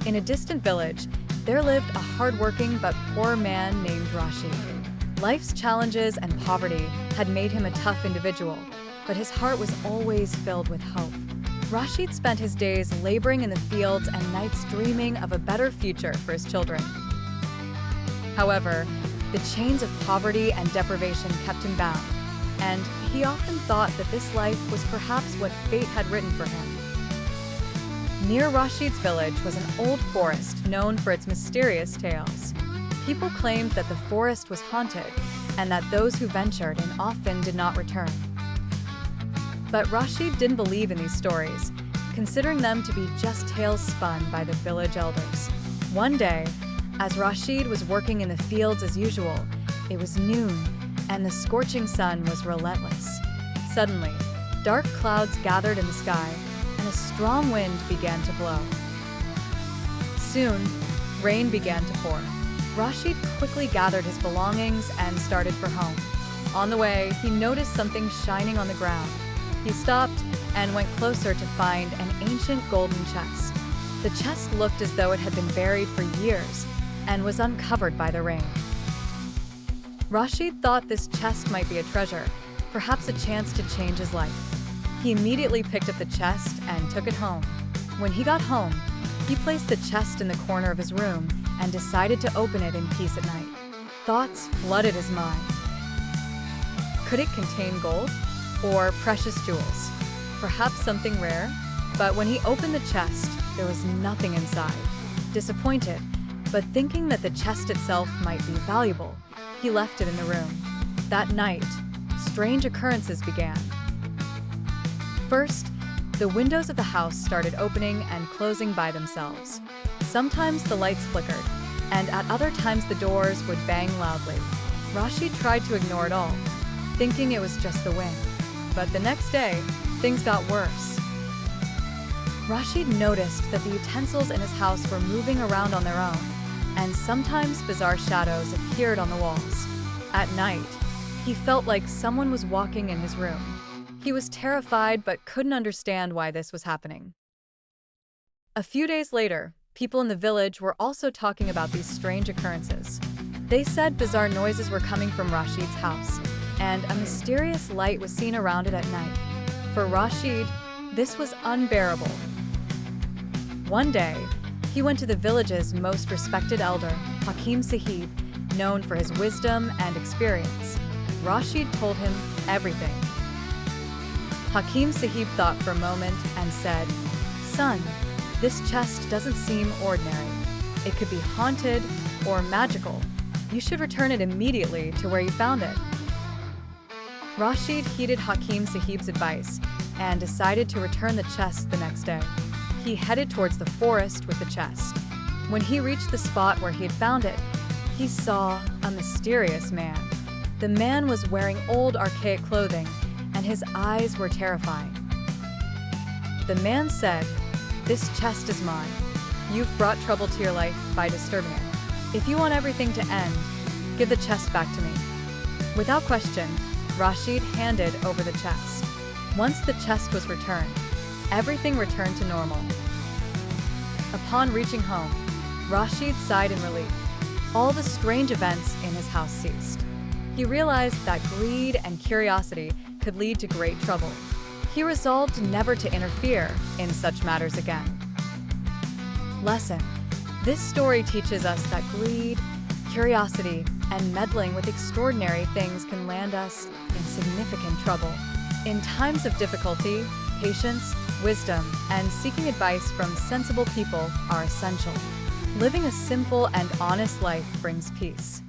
In a distant village, there lived a hardworking but poor man named Rashid. Life's challenges and poverty had made him a tough individual, but his heart was always filled with hope. Rashid spent his days laboring in the fields and nights dreaming of a better future for his children. However, the chains of poverty and deprivation kept him bound, and he often thought that this life was perhaps what fate had written for him. Near Rashid's village was an old forest known for its mysterious tales. People claimed that the forest was haunted and that those who ventured in often did not return. But Rashid didn't believe in these stories, considering them to be just tales spun by the village elders. One day, as Rashid was working in the fields as usual, it was noon and the scorching sun was relentless. Suddenly, dark clouds gathered in the sky and a strong wind began to blow. Soon, rain began to pour. Rashid quickly gathered his belongings and started for home. On the way, he noticed something shining on the ground. He stopped and went closer to find an ancient golden chest. The chest looked as though it had been buried for years and was uncovered by the rain. Rashid thought this chest might be a treasure, perhaps a chance to change his life. He immediately picked up the chest and took it home. When he got home, he placed the chest in the corner of his room and decided to open it in peace at night. Thoughts flooded his mind. Could it contain gold? Or precious jewels? Perhaps something rare? But when he opened the chest, there was nothing inside. Disappointed, but thinking that the chest itself might be valuable, he left it in the room. That night, strange occurrences began. First, the windows of the house started opening and closing by themselves. Sometimes the lights flickered, and at other times the doors would bang loudly. Rashid tried to ignore it all, thinking it was just the wind. But the next day, things got worse. Rashid noticed that the utensils in his house were moving around on their own, and sometimes bizarre shadows appeared on the walls. At night, he felt like someone was walking in his room. He was terrified but couldn't understand why this was happening. A few days later, people in the village were also talking about these strange occurrences. They said bizarre noises were coming from Rashid's house, and a mysterious light was seen around it at night. For Rashid, this was unbearable. One day, he went to the village's most respected elder, Hakim Sahib, known for his wisdom and experience. Rashid told him everything. Hakim Sahib thought for a moment and said, "Son, this chest doesn't seem ordinary. It could be haunted or magical. You should return it immediately to where you found it." Rashid heeded Hakim Sahib's advice and decided to return the chest the next day. He headed towards the forest with the chest. When he reached the spot where he had found it, he saw a mysterious man. The man was wearing old archaic clothing, and his eyes were terrifying. The man said, "This chest is mine. You've brought trouble to your life by disturbing it. If you want everything to end, give the chest back to me." Without question, Rashid handed over the chest. Once the chest was returned, everything returned to normal. Upon reaching home, Rashid sighed in relief. All the strange events in his house ceased. He realized that greed and curiosity could lead to great trouble. He resolved never to interfere in such matters again. Lesson: this story teaches us that greed, curiosity, and meddling with extraordinary things can land us in significant trouble. In times of difficulty, patience, wisdom, and seeking advice from sensible people are essential. Living a simple and honest life brings peace.